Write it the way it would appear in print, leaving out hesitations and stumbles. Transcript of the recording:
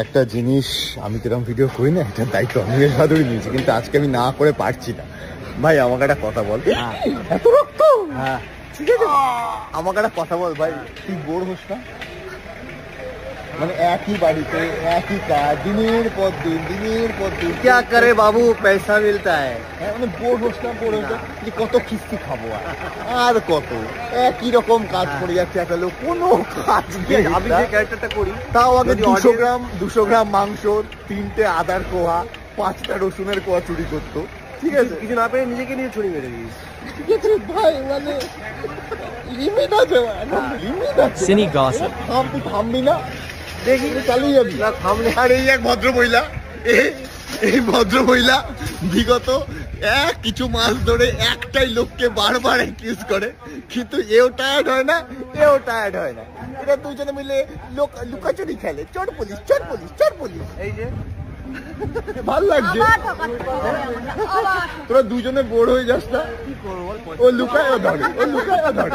একটা জিনিস আমি কিরকম ভিডিও করি না, একটা দায়িত্ব আমি ধরে নিয়েছি, কিন্তু আজকে আমি না করে পারছি না। ভাই আমাকে একটা কথা বল, এত রক্ত? হ্যাঁ ঠিক আছে, আমাকে একটা কথা বল ভাই, তুই বোর হোস না? মানে একই বাড়িতে একই কাজ, দিনের পর দিন क्या करे बाबू, पैसा मिलता है। মানে বোর হোস না? বোর হোস না যে কত খিস্তি খাবো আর কত একই রকম কাজ করে যাচ্ছে একটা লোক, কোনো কাজ নেই। আমি যে ক্যারেক্টারটা করি তাও আগে 200 গ্রাম মাংস, 3টে আদার কোয়া, 5টা রসুনের কোয়া চুরি করতো, ঠিক আছে? কিছু না পেরে নিজেকে নিয়ে ছুরি মেরে দিস, ঠিক আছে ভাই? মানে লিমিট আছে, লিমিট আছে। সিনি গসিপ তুই থামবি না, দেখি চালিয়ে যাবি না থামলে। আর এই এক ভদ্র মহিলা, এই ভদ্র মহিলা বিগত কিছু মাস ধরে একটাই লোককে বারবার অ্যাকিউজ করে, কিন্তু এও টায়ার্ড হয় না, এও টায়ার্ড হয় না। এরা দুজনে মিলে লুকাচুরি খেলে, চোর পুলিশ চোর পুলিশ চোর পুলিশ। এই যে ভালো লাগছে, তোরা দুজনে বোর হয়ে যাস না? ও লুকায় ধরে, ও লুকায় ধরে।